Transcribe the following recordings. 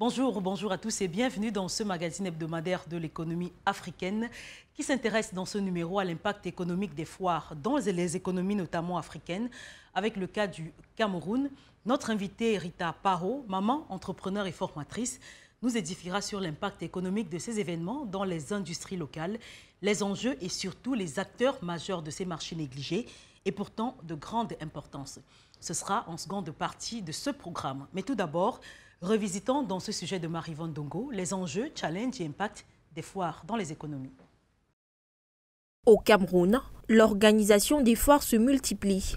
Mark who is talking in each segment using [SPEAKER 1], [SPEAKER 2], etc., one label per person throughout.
[SPEAKER 1] Bonjour à tous et bienvenue dans ce magazine hebdomadaire de l'économie africaine qui s'intéresse dans ce numéro à l'impact économique des foires dans les économies notamment africaines. Avec le cas du Cameroun, notre invitée Rita Paro, maman, entrepreneur et formatrice, nous édifiera sur l'impact économique de ces événements dans les industries locales, les enjeux et surtout les acteurs majeurs de ces marchés négligés et pourtant de grande importance. Ce sera en seconde partie de ce programme. Mais tout d'abord, revisitons dans ce sujet de Marie-Yvonne Dongo les enjeux, challenges et impacts des foires dans les économies.
[SPEAKER 2] Au Cameroun, l'organisation des foires se multiplie.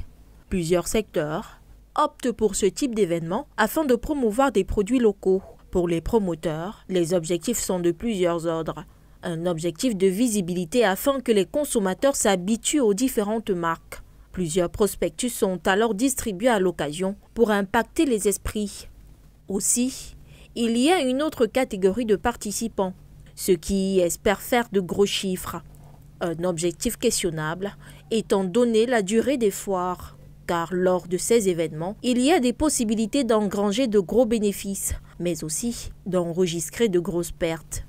[SPEAKER 2] Plusieurs secteurs optent pour ce type d'événement afin de promouvoir des produits locaux. Pour les promoteurs, les objectifs sont de plusieurs ordres. Un objectif de visibilité afin que les consommateurs s'habituent aux différentes marques. Plusieurs prospectus sont alors distribués à l'occasion pour impacter les esprits. Aussi, il y a une autre catégorie de participants, ceux qui espèrent faire de gros chiffres. Un objectif questionnable étant donné la durée des foires, car lors de ces événements, il y a des possibilités d'engranger de gros bénéfices, mais aussi d'enregistrer de grosses pertes.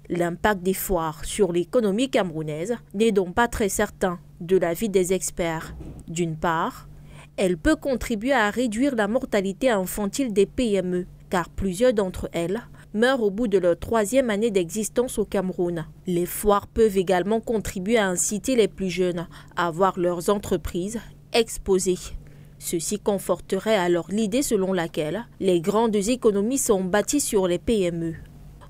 [SPEAKER 2] L'impact des foires sur l'économie camerounaise n'est donc pas très certain de l'avis des experts. D'une part, elle peut contribuer à réduire la mortalité infantile des PME, car plusieurs d'entre elles meurent au bout de leur 3e année d'existence au Cameroun. Les foires peuvent également contribuer à inciter les plus jeunes à voir leurs entreprises exposées. Ceci conforterait alors l'idée selon laquelle les grandes économies sont bâties sur les PME.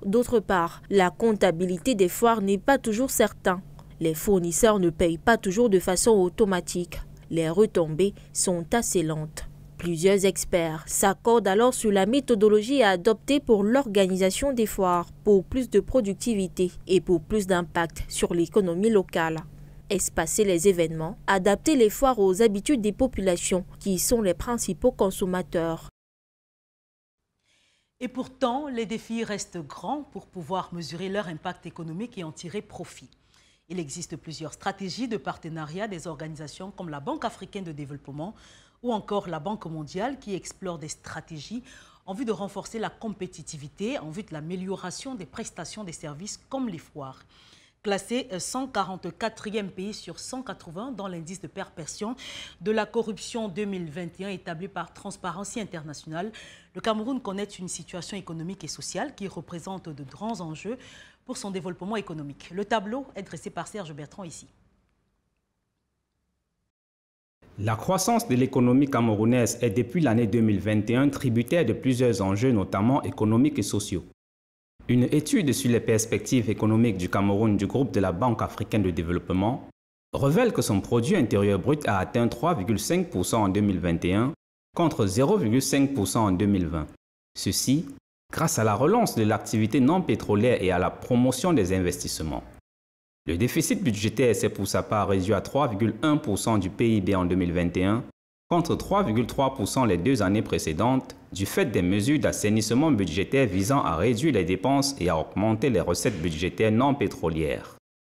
[SPEAKER 2] D'autre part, la comptabilité des foires n'est pas toujours certaine. Les fournisseurs ne payent pas toujours de façon automatique. Les retombées sont assez lentes. Plusieurs experts s'accordent alors sur la méthodologie à adopter pour l'organisation des foires, pour plus de productivité et pour plus d'impact sur l'économie locale. Espacer les événements, adapter les foires aux habitudes des populations qui sont les principaux consommateurs.
[SPEAKER 1] Et pourtant, les défis restent grands pour pouvoir mesurer leur impact économique et en tirer profit. Il existe plusieurs stratégies de partenariat des organisations comme la Banque africaine de développement ou encore la Banque mondiale qui explorent des stratégies en vue de renforcer la compétitivité, en vue de l'amélioration des prestations des services comme les foires. Classé 144e pays sur 180 dans l'indice de perception de la corruption 2021 établi par Transparency International, le Cameroun connaît une situation économique et sociale qui représente de grands enjeux pour son développement économique. Le tableau est dressé par Serge Bertrand ici.
[SPEAKER 3] La croissance de l'économie camerounaise est depuis l'année 2021 tributaire de plusieurs enjeux, notamment économiques et sociaux. Une étude sur les perspectives économiques du Cameroun du groupe de la Banque africaine de développement révèle que son produit intérieur brut a atteint 3,5% en 2021 contre 0,5% en 2020. Ceci grâce à la relance de l'activité non pétrolière et à la promotion des investissements. Le déficit budgétaire s'est pour sa part réduit à 3,1% du PIB en 2021 contre 3,3% les 2 années précédentes du fait des mesures d'assainissement budgétaire visant à réduire les dépenses et à augmenter les recettes budgétaires non pétrolières.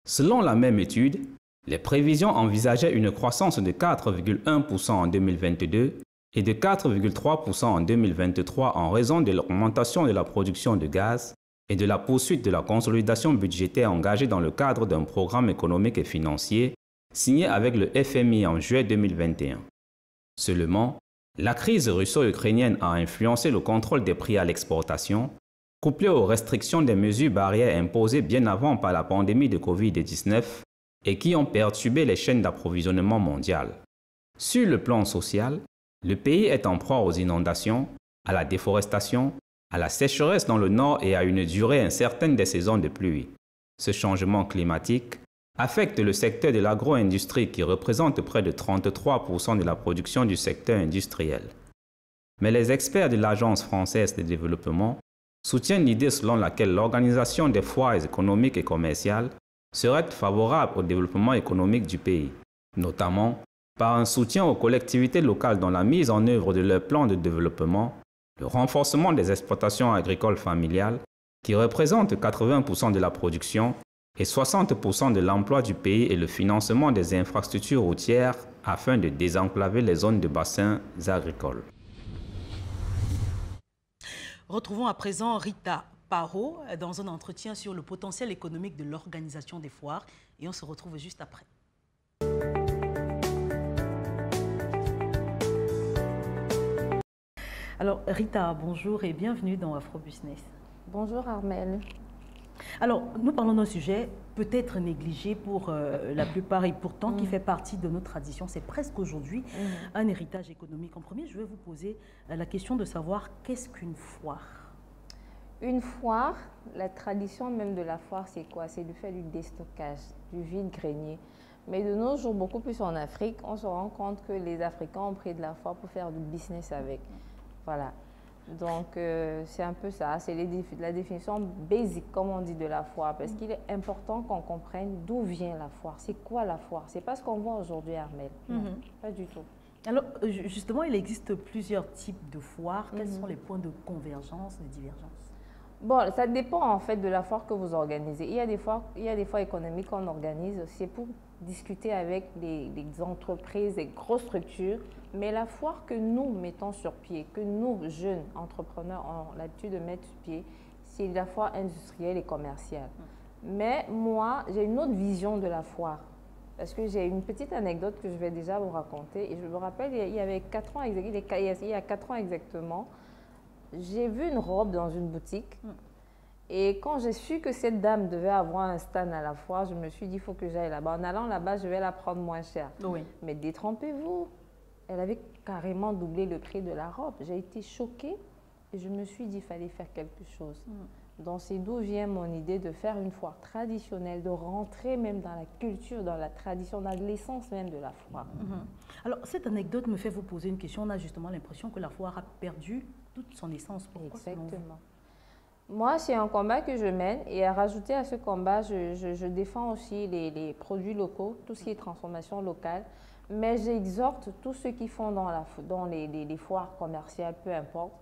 [SPEAKER 3] Selon la même étude, les prévisions envisageaient une croissance de 4,1% en 2022 et de 4,3% en 2023 en raison de l'augmentation de la production de gaz et de la poursuite de la consolidation budgétaire engagée dans le cadre d'un programme économique et financier signé avec le FMI en juillet 2021. Seulement, la crise russo-ukrainienne a influencé le contrôle des prix à l'exportation, couplé aux restrictions des mesures barrières imposées bien avant par la pandémie de Covid-19 et qui ont perturbé les chaînes d'approvisionnement mondiales. Sur le plan social, le pays est en proie aux inondations, à la déforestation, à la sécheresse dans le nord et à une durée incertaine des saisons de pluie. Ce changement climatique affecte le secteur de l'agro-industrie qui représente près de 33% de la production du secteur industriel. Mais les experts de l'Agence française de développement soutiennent l'idée selon laquelle l'organisation des foires économiques et commerciales serait favorable au développement économique du pays, notamment par un soutien aux collectivités locales dans la mise en œuvre de leurs plans de développement, le renforcement des exploitations agricoles familiales, qui représentent 80% de la production, et 60% de l'emploi du pays et le financement des infrastructures routières afin de désenclaver les zones de bassins agricoles.
[SPEAKER 1] Retrouvons à présent Rita Parot dans un entretien sur le potentiel économique de l'organisation des foires et on se retrouve juste après. Alors Rita, bonjour et bienvenue dans Afrobusiness.
[SPEAKER 4] Bonjour Armelle.
[SPEAKER 1] Alors, nous parlons d'un sujet peut-être négligé pour la plupart et pourtant qui fait partie de nos traditions. C'est presque aujourd'hui un héritage économique. En premier, je vais vous poser la question de savoir qu'est-ce qu'une foire?
[SPEAKER 4] Une foire, la tradition même de la foire, c'est quoi? C'est de faire du déstockage, du vide-grenier. Mais de nos jours, beaucoup plus en Afrique, on se rend compte que les Africains ont pris de la foire pour faire du business avec. Voilà. Donc, c'est un peu ça, c'est la définition basique, comme on dit, de la foire, parce qu'il est important qu'on comprenne d'où vient la foire. C'est quoi la foire? C'est pas ce qu'on voit aujourd'hui, Armelle. Pas du tout.
[SPEAKER 1] Alors, justement, il existe plusieurs types de foires. Quels sont les points de convergence, de divergence?
[SPEAKER 4] Bon, ça dépend en fait de la foire que vous organisez. Il y a des foires économiques qu'on organise, c'est pour discuter avec les entreprises, les grosses structures. Mais la foire que nous mettons sur pied, que nous, jeunes entrepreneurs, avons l'habitude de mettre sur pied, c'est la foire industrielle et commerciale. Mais moi, j'ai une autre vision de la foire. Parce que j'ai une petite anecdote que je vais déjà vous raconter. Et je me rappelle, il y avait 4 ans, il y a 4 ans exactement, j'ai vu une robe dans une boutique. Et quand j'ai su que cette dame devait avoir un stand à la foire, je me suis dit, il faut que j'aille là-bas. En allant là-bas, je vais la prendre moins cher.
[SPEAKER 1] Oui.
[SPEAKER 4] Mais détrompez-vous. Elle avait carrément doublé le prix de la robe. J'ai été choquée et je me suis dit qu'il fallait faire quelque chose. Donc, c'est d'où vient mon idée de faire une foire traditionnelle, de rentrer même dans la culture, dans la tradition, dans l'essence même de la foire.
[SPEAKER 1] Alors, cette anecdote me fait vous poser une question. On a justement l'impression que la foire a perdu toute son essence. Pourquoi?
[SPEAKER 4] Exactement. Moi, c'est un combat que je mène et à rajouter à ce combat, je défends aussi les produits locaux, tout ce qui est transformation locale. Mais j'exhorte tous ceux qui font dans les foires commerciales, peu importe,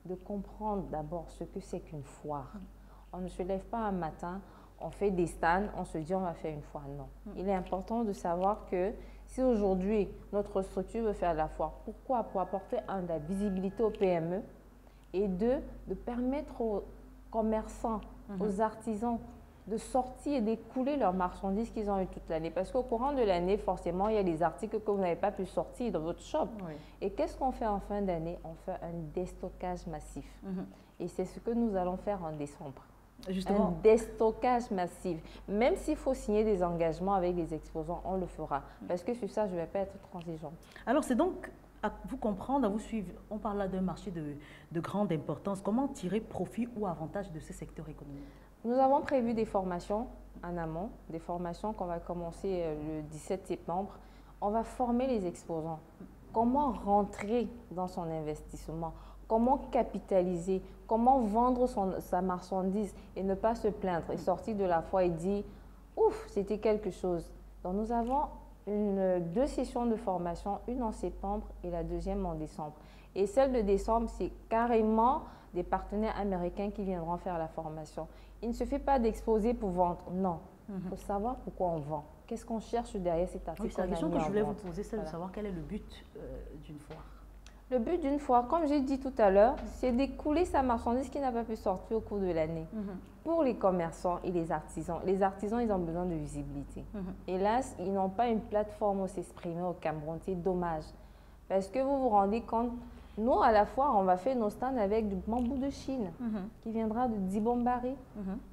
[SPEAKER 4] de comprendre d'abord ce que c'est qu'une foire. On ne se lève pas un matin, on fait des stands, on se dit on va faire une foire. Non. Il est important de savoir que si aujourd'hui notre structure veut faire la foire, pourquoi? Pour apporter de la visibilité aux PME et de permettre aux commerçants, aux artisans, de sortir et d'écouler leurs marchandises qu'ils ont eu toute l'année. Parce qu'au courant de l'année, forcément, il y a des articles que vous n'avez pas pu sortir dans votre shop. Oui. Et qu'est-ce qu'on fait en fin d'année? On fait un déstockage massif. Et c'est ce que nous allons faire en décembre. Justement. Un déstockage massif. Même s'il faut signer des engagements avec les exposants, on le fera. Parce que sur ça, je ne vais pas être transigeante.
[SPEAKER 1] Alors, c'est donc à vous comprendre, à vous suivre. On parle là d'un marché de grande importance. Comment tirer profit ou avantage de ce secteur économique?
[SPEAKER 4] Nous avons prévu des formations en amont, des formations qu'on va commencer le 17 septembre. On va former les exposants. Comment rentrer dans son investissement? Comment capitaliser? Comment vendre sa marchandise et ne pas se plaindre et sortir de la foire et dire « Ouf, c'était quelque chose ». Donc nous avons 2 sessions de formation, une en septembre et la deuxième en décembre. Et celle de décembre, c'est carrément des partenaires américains qui viendront faire la formation. Il ne suffit pas d'exposer pour vendre, non. Il faut savoir pourquoi on vend. Qu'est-ce qu'on cherche derrière cet article?
[SPEAKER 1] Oui, c'est la question que je voulais vous poser, c'est de savoir quel est le but d'une foire.
[SPEAKER 4] Le but d'une foire, comme j'ai dit tout à l'heure, c'est d'écouler sa marchandise qui n'a pas pu sortir au cours de l'année. Pour les commerçants et les artisans, ils ont besoin de visibilité. Hélas, ils n'ont pas une plateforme où s'exprimer au Cameroun. C'est dommage. Parce que vous vous rendez compte, nous, à la foire, on va faire nos stands avec du bambou de Chine qui viendra de Dibombari.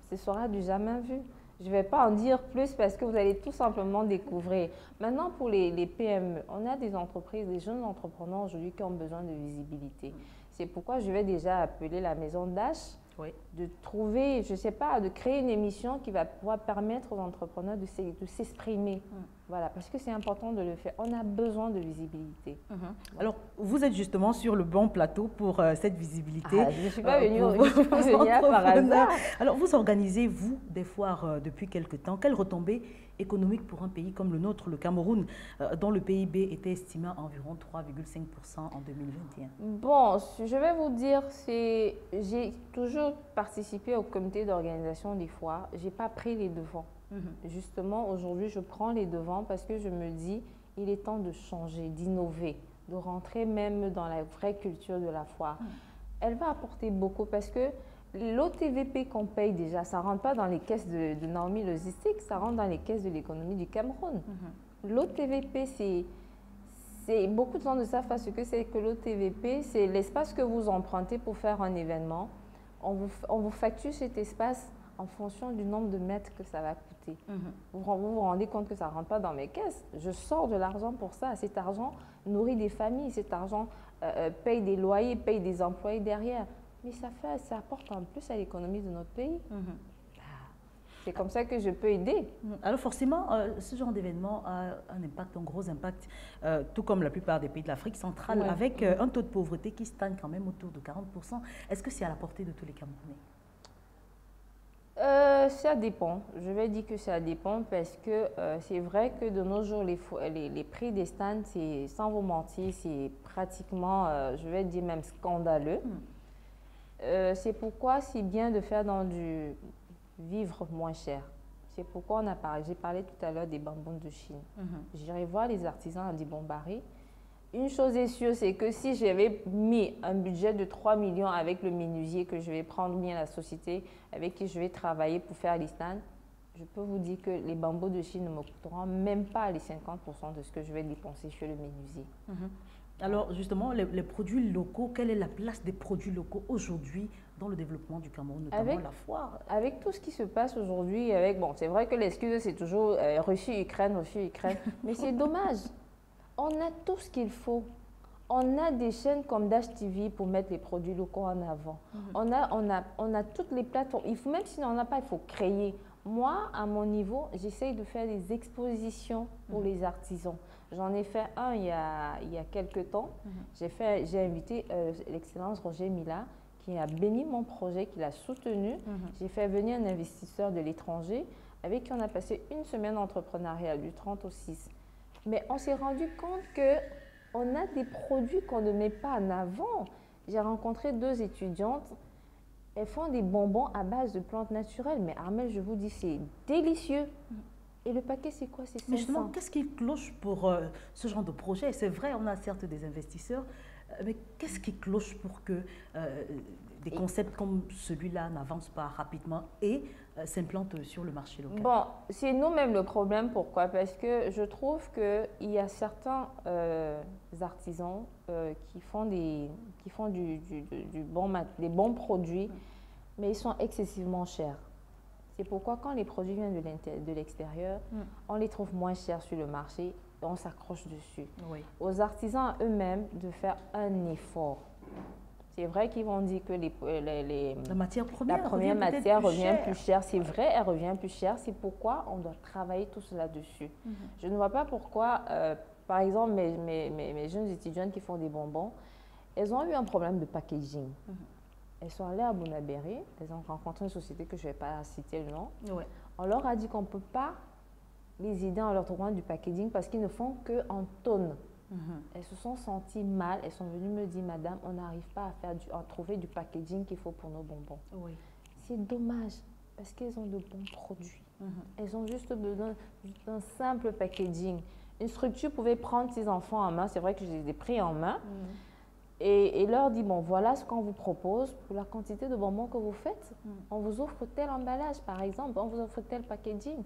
[SPEAKER 4] Ce sera du jamais vu. Je ne vais pas en dire plus parce que vous allez tout simplement découvrir. Maintenant, pour les PME, on a des entreprises, des jeunes entrepreneurs aujourd'hui qui ont besoin de visibilité. C'est pourquoi je vais déjà appeler la maison d'H de trouver, je ne sais pas, de créer une émission qui va pouvoir permettre aux entrepreneurs de s'exprimer. Voilà, parce que c'est important de le faire. On a besoin de visibilité.
[SPEAKER 1] Alors, vous êtes justement sur le bon plateau pour cette visibilité.
[SPEAKER 4] Je ne suis pas venue là par hasard.
[SPEAKER 1] Alors, vous organisez, vous, des foires depuis quelque temps. Quelles retombées économiques pour un pays comme le nôtre, le Cameroun, dont le PIB était estimé à environ 3,5% en 2021?
[SPEAKER 4] Bon, je vais vous dire, j'ai toujours participé au comité d'organisation des foires. Je n'ai pas pris les devants. Justement, aujourd'hui, je prends les devants parce que je me dis, il est temps de changer, d'innover, de rentrer même dans la vraie culture de la foire. elle va apporter beaucoup parce que l'OTVP qu'on paye déjà, ça ne rentre pas dans les caisses de Naomi Logistique, ça rentre dans les caisses de l'économie du Cameroun. L'OTVP, beaucoup de gens ne savent pas ce que c'est que l'OTVP, c'est l'espace que vous empruntez pour faire un événement. On vous facture cet espace en fonction du nombre de mètres que ça va coûter. Vous vous rendez compte que ça ne rentre pas dans mes caisses. Je sors de l'argent pour ça. Cet argent nourrit des familles, cet argent paye des loyers, paye des employés derrière. Mais ça apporte en plus à l'économie de notre pays. C'est comme ça que je peux aider.
[SPEAKER 1] Alors forcément, ce genre d'événement a un impact, un gros impact, tout comme la plupart des pays de l'Afrique centrale, avec un taux de pauvreté qui stagne quand même autour de 40%. Est-ce que c'est à la portée de tous les Camerounais?
[SPEAKER 4] Ça dépend. Je vais dire que ça dépend parce que c'est vrai que de nos jours, les prix des stands, sans vous mentir, c'est pratiquement, je vais dire même scandaleux. C'est pourquoi c'est bien de faire dans du vivre moins cher. C'est pourquoi j'ai parlé tout à l'heure des bambous de Chine. J'irai voir les artisans à Dibombari. Une chose est sûre, c'est que si j'avais mis un budget de 3 millions avec le menuisier que je vais prendre, bien la société avec qui je vais travailler pour faire les stands, je peux vous dire que les bambous de Chine ne me coûteront même pas les 50% de ce que je vais dépenser chez le menuisier.
[SPEAKER 1] Alors justement, les produits locaux, quelle est la place des produits locaux aujourd'hui dans le développement du Cameroun, notamment la foire?
[SPEAKER 4] Avec tout ce qui se passe aujourd'hui, bon, c'est vrai que l'excuse c'est toujours Russie-Ukraine, mais c'est dommage. On a tout ce qu'il faut. On a des chaînes comme Dash TV pour mettre les produits locaux en avant. On a toutes les plateformes. Même si on n'en a pas, il faut créer. Moi, à mon niveau, j'essaye de faire des expositions pour les artisans. J'en ai fait un il y a quelques temps. J'ai invité l'excellence Roger Mila qui a béni mon projet, qui l'a soutenu. J'ai fait venir un investisseur de l'étranger avec qui on a passé une semaine d'entrepreneuriat du 30 au 6. Mais on s'est rendu compte qu'on a des produits qu'on ne met pas en avant. J'ai rencontré 2 étudiantes. Elles font des bonbons à base de plantes naturelles. Mais Armelle, je vous dis, c'est délicieux. Et le paquet, c'est quoi? C'est 500.
[SPEAKER 1] Mais justement, qu'est-ce qui cloche pour ce genre de projet? C'est vrai, on a certes des investisseurs, mais qu'est-ce qui cloche pour que des concepts comme celui-là n'avancent pas rapidement et s'implantent sur le marché local?
[SPEAKER 4] Bon, c'est nous-mêmes le problème. Pourquoi? Parce que je trouve qu'il y a certains artisans qui font des bons produits, mais ils sont excessivement chers. C'est pourquoi quand les produits viennent de l'extérieur, on les trouve moins chers sur le marché et on s'accroche dessus. Aux artisans eux-mêmes de faire un effort. C'est vrai qu'ils vont dire que
[SPEAKER 1] la matière première,
[SPEAKER 4] la première matière revient plus chère. C'est vrai, elle revient plus chère. C'est pourquoi on doit travailler tout cela dessus. Je ne vois pas pourquoi, par exemple, mes jeunes étudiantes qui font des bonbons, elles ont eu un problème de packaging. Elles sont allées à Bonabéry, elles ont rencontré une société que je ne vais pas citer le nom. On leur a dit qu'on ne peut pas les aider en leur trouvant du packaging parce qu'ils ne font qu'en tonnes. Elles se sont senties mal, elles sont venues me dire, madame, on n'arrive pas à trouver du packaging qu'il faut pour nos bonbons. C'est dommage parce qu'elles ont de bons produits. Elles ont juste besoin d'un simple packaging. Une structure pouvait prendre ses enfants en main, c'est vrai que je les ai pris en main, et leur dit, bon, voilà ce qu'on vous propose pour la quantité de bonbons que vous faites. On vous offre tel emballage, par exemple, on vous offre tel packaging.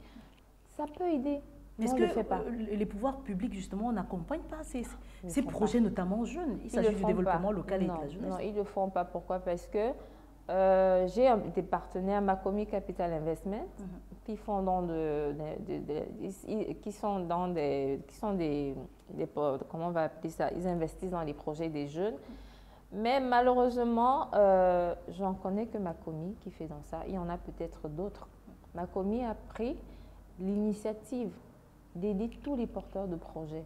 [SPEAKER 4] Ça peut aider.
[SPEAKER 1] Mais est-ce que les pouvoirs publics, justement, n'accompagnent pas ces projets, notamment jeunes? Il s'agit du développement local et de la jeunesse.
[SPEAKER 4] Non, ils ne le font pas. Pourquoi? Parce que j'ai des partenaires, Macomi Capital Investment, qui font comment on va appeler ça? Ils investissent dans les projets des jeunes. Mais malheureusement, j'en connais que Macomi qui fait dans ça. Il y en a peut-être d'autres. Macomi a pris l'initiative d'aider tous les porteurs de projets.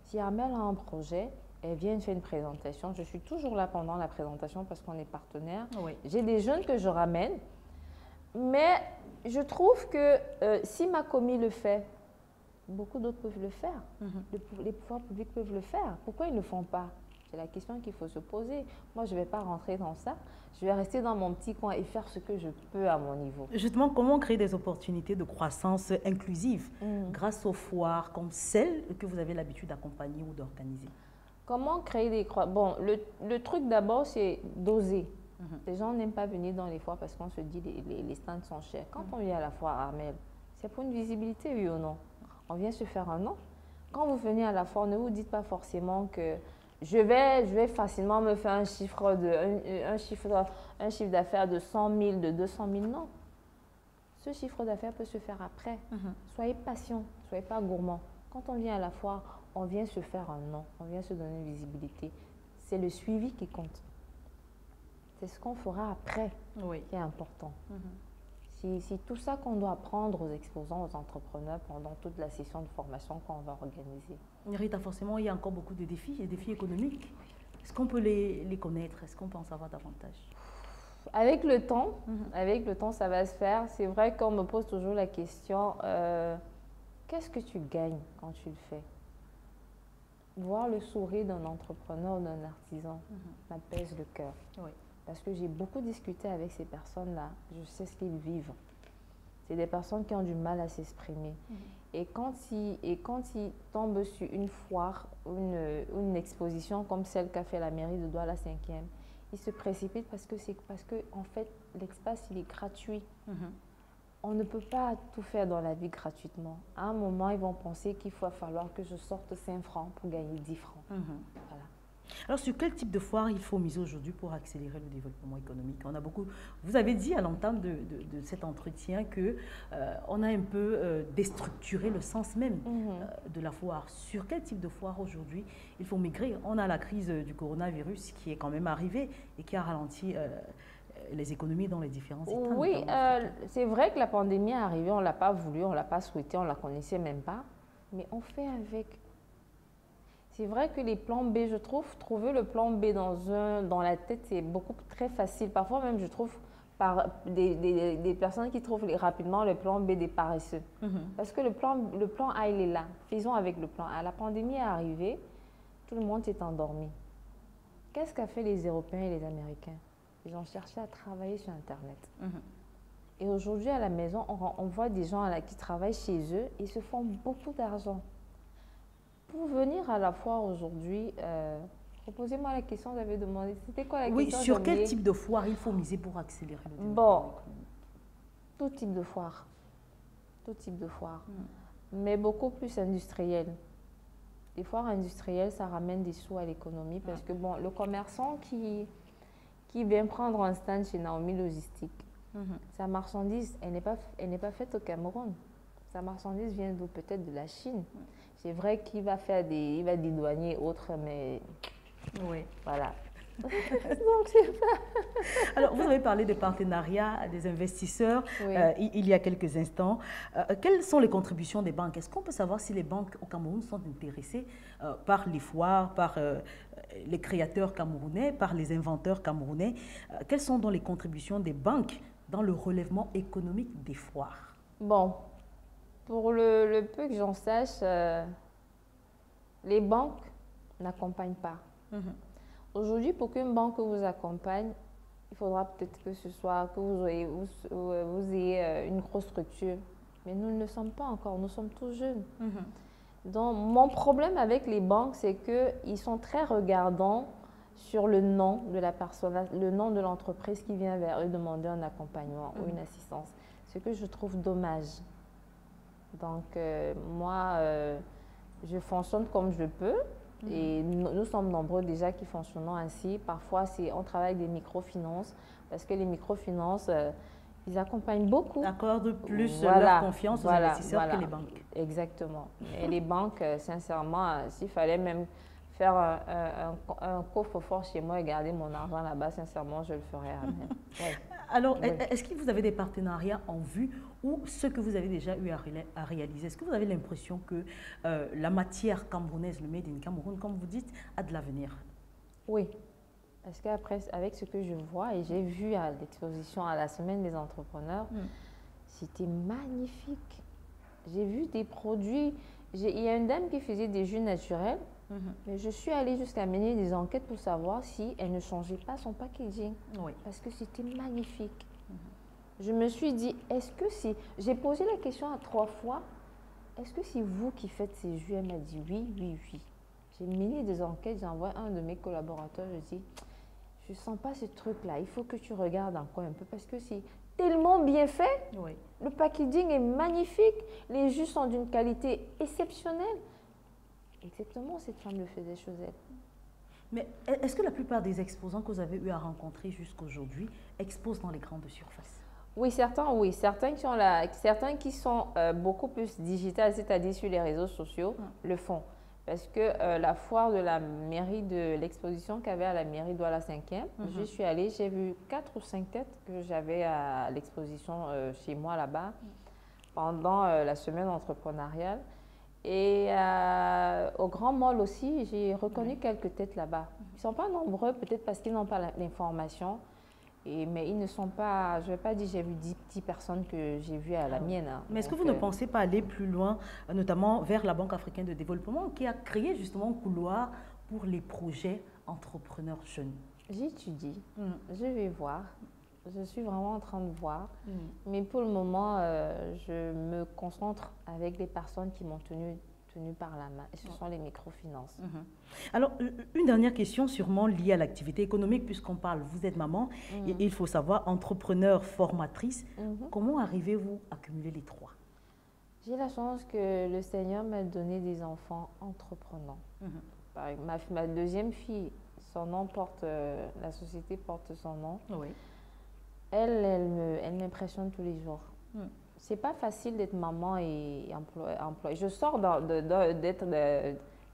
[SPEAKER 4] Si Armelle a un projet, elle vient faire une présentation. Je suis toujours là pendant la présentation parce qu'on est partenaire. J'ai des jeunes que je ramène. Mais je trouve que si Macomi le fait, beaucoup d'autres peuvent le faire. Les pouvoirs publics peuvent le faire. Pourquoi ils ne le font pas? C'est la question qu'il faut se poser. Moi, je ne vais pas rentrer dans ça. Je vais rester dans mon petit coin et faire ce que je peux à mon niveau.
[SPEAKER 1] Justement, comment créer des opportunités de croissance inclusive grâce aux foires comme celles que vous avez l'habitude d'accompagner ou d'organiser?
[SPEAKER 4] Comment créer des croix? Bon, le truc d'abord, c'est d'oser. Les gens n'aiment pas venir dans les foires parce qu'on se dit les stands sont chers. Quand on vient à la foire Armel, c'est pour une visibilité, oui ou non? On vient se faire un nom. Quand vous venez à la foire, ne vous dites pas forcément que je vais facilement me faire un chiffre d'affaires de 100 000, de 200 000. Non. Ce chiffre d'affaires peut se faire après. Soyez patient, soyez pas gourmand. Quand on vient à la foire, on vient se faire un nom, on vient se donner une visibilité. C'est le suivi qui compte. C'est ce qu'on fera après qui est important. C'est tout ça qu'on doit apprendre aux exposants, aux entrepreneurs pendant toute la session de formation qu'on va organiser.
[SPEAKER 1] Rita, forcément, il y a encore beaucoup de défis, des défis économiques. Est-ce qu'on peut les connaître? Est-ce qu'on peut en savoir davantage?
[SPEAKER 4] Avec le temps, ça va se faire. C'est vrai qu'on me pose toujours la question, qu'est-ce que tu gagnes quand tu le fais? Voir le sourire d'un entrepreneur ou d'un artisan m'apaise le cœur.
[SPEAKER 1] Oui.
[SPEAKER 4] Parce que j'ai beaucoup discuté avec ces personnes-là. Je sais ce qu'ils vivent. C'est des personnes qui ont du mal à s'exprimer. Et quand ils tombent sur une foire ou une exposition comme celle qu'a fait la mairie de Douala 5e, ils se précipitent parce que en fait, l'espace, il est gratuit. On ne peut pas tout faire dans la vie gratuitement. À un moment, ils vont penser qu'il va falloir que je sorte 5 francs pour gagner 10 francs. Voilà.
[SPEAKER 1] Alors, sur quel type de foire il faut miser aujourd'hui pour accélérer le développement économique? On a beaucoup. Vous avez dit à l'entame de cet entretien que on a un peu déstructuré le sens même de la foire. Sur quel type de foire aujourd'hui il faut migrer? On a la crise du coronavirus qui est quand même arrivée et qui a ralenti les économies dans les différents États.
[SPEAKER 4] Oui, c'est vrai que la pandémie est arrivée, on ne l'a pas voulu, on ne l'a pas souhaité, on ne la connaissait même pas, mais on fait avec. C'est vrai que les plans B, je trouver le plan B dans la tête, c'est très facile. Parfois même, je trouve par des personnes qui trouvent rapidement le plan B des paresseux. Parce que le plan A, il est là. Faisons avec le plan A. La pandémie est arrivée, tout le monde s'est endormi. Qu'est-ce qu'a fait les Européens et les Américains? Ils ont cherché à travailler sur Internet. Et aujourd'hui, à la maison, on voit des gens qui travaillent chez eux et se font beaucoup d'argent. Pour venir à la foire aujourd'hui, proposez-moi la question, vous avez demandé, c'était quoi la question?
[SPEAKER 1] Oui, sur quel type de foire il faut miser pour accélérer le développement?
[SPEAKER 4] Bon, tout type de foire. Tout type de foire. Mais beaucoup plus industriel. Les foires industrielles, ça ramène des sous à l'économie parce que bon, le commerçant qui vient prendre un stand chez Naomi Logistique, sa marchandise, elle n'est pas faite au Cameroun. Sa marchandise vient peut-être de la Chine. C'est vrai qu'il va il va dédouaner autres, mais voilà. Donc,
[SPEAKER 1] Alors, vous avez parlé des partenariats, des investisseurs il y a quelques instants. Quelles sont les contributions des banques? Est-ce qu'on peut savoir si les banques au Cameroun sont intéressées par les foires, par les créateurs camerounais, par les inventeurs camerounais? Quelles sont donc les contributions des banques dans le relèvement économique des foires?
[SPEAKER 4] Bon, pour le peu que j'en sache, les banques n'accompagnent pas. Aujourd'hui, pour qu'une banque vous accompagne, il faudra peut-être que vous ayez une grosse structure. Mais nous ne le sommes pas encore, nous sommes tous jeunes. Donc, mon problème avec les banques, c'est qu'ils sont très regardants sur le nom de la personne, le nom de l'entreprise qui vient vers eux demander un accompagnement ou une assistance. Ce que je trouve dommage. Donc, moi, je fonctionne comme je peux et nous sommes nombreux déjà qui fonctionnons ainsi. Parfois, on travaille avec des microfinances parce que les microfinances, ils accompagnent beaucoup.
[SPEAKER 1] Accordent plus leur confiance aux investisseurs que les banques.
[SPEAKER 4] Exactement. Et les banques, sincèrement, s'il fallait même faire un coffre-fort chez moi et garder mon argent là-bas, sincèrement, je le ferais.
[SPEAKER 1] Alors, est-ce que vous avez des partenariats en vue ou ce que vous avez déjà eu à réaliser? Est-ce que vous avez l'impression que la matière camerounaise, le Made in Cameroun, comme vous dites, a de l'avenir?
[SPEAKER 4] Oui, parce qu'après, avec ce que je vois et j'ai vu à l'exposition à la Semaine des entrepreneurs, c'était magnifique. J'ai vu des produits. Il y a une dame qui faisait des jus naturels. Mais je suis allée jusqu'à mener des enquêtes pour savoir si elle ne changeait pas son packaging. Parce que c'était magnifique. Je me suis dit, est-ce que c'est... J'ai posé la question à 3 fois. Est-ce que c'est vous qui faites ces jus? Elle m'a dit oui, oui, oui. J'ai mené des enquêtes, j'envoie un de mes collaborateurs, je dis, je ne sens pas ce truc-là, il faut que tu regardes encore un peu parce que c'est tellement bien fait.
[SPEAKER 1] Oui.
[SPEAKER 4] Le packaging est magnifique, les jus sont d'une qualité exceptionnelle. Exactement, cette femme le faisait chez elle.
[SPEAKER 1] Mais est-ce que la plupart des exposants que vous avez eu à rencontrer jusqu'aujourd'hui exposent dans les grandes surfaces?
[SPEAKER 4] Oui, certains qui sont là, certains qui sont beaucoup plus digitales, c'est-à-dire sur les réseaux sociaux, le font. Parce que la foire de la mairie, de l'exposition qu'il y avait à la mairie Douala 5e, je suis allée, j'ai vu 4 ou 5 têtes que j'avais à l'exposition chez moi là-bas pendant la semaine entrepreneuriale. Et au Grand Mall aussi, j'ai reconnu quelques têtes là-bas. Ils ne sont pas nombreux, peut-être parce qu'ils n'ont pas l'information. Mais ils ne sont pas, je ne vais pas dire j'ai vu 10 personnes que j'ai vues à la mienne. Hein.
[SPEAKER 1] Mais est-ce que vous ne pensez pas aller plus loin, notamment vers la Banque africaine de développement, qui a créé justement un couloir pour les projets entrepreneurs jeunes?
[SPEAKER 4] J'étudie, je vais voir. Je suis vraiment en train de voir. Mais pour le moment, je me concentre avec les personnes qui m'ont tenu par la main. Et ce sont les microfinances.
[SPEAKER 1] Alors, une dernière question sûrement liée à l'activité économique, puisqu'on parle, vous êtes maman, et il faut savoir, entrepreneur, formatrice. Comment arrivez-vous à cumuler les trois?
[SPEAKER 4] J'ai la chance que le Seigneur m'a donné des enfants entreprenants. Ma deuxième fille, son nom porte, la société porte son nom. Oui. Elle m'impressionne tous les jours. C'est pas facile d'être maman et employée. Je sors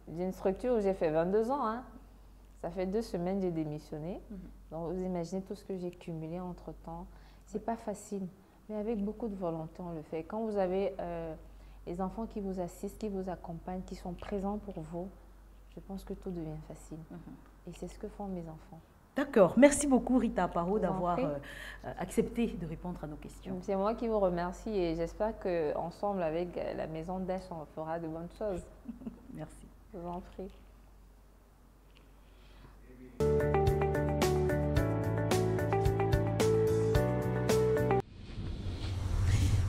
[SPEAKER 4] d'une structure où j'ai fait 22 ans. Hein. Ça fait 2 semaines que j'ai démissionné. Donc, vous imaginez tout ce que j'ai cumulé entre-temps. C'est pas facile, mais avec beaucoup de volonté, on le fait. Quand vous avez les enfants qui vous assistent, qui vous accompagnent, qui sont présents pour vous, je pense que tout devient facile. Et c'est ce que font mes enfants.
[SPEAKER 1] D'accord. Merci beaucoup, Rita Aparo, d'avoir accepté de répondre à nos questions.
[SPEAKER 4] C'est moi qui vous remercie et j'espère qu'ensemble, avec la maison d'Esch, on fera de bonnes choses.
[SPEAKER 1] Merci.
[SPEAKER 4] Je vous en prie.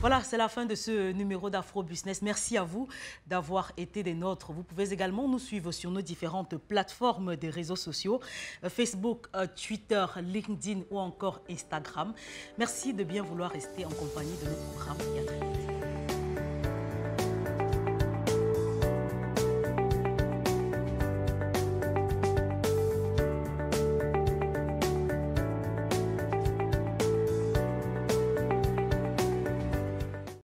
[SPEAKER 1] Voilà, c'est la fin de ce numéro d'Afro Business. Merci à vous d'avoir été des nôtres. Vous pouvez également nous suivre sur nos différentes plateformes des réseaux sociaux, Facebook, Twitter, LinkedIn ou encore Instagram. Merci de bien vouloir rester en compagnie de nos programmes et à très vite.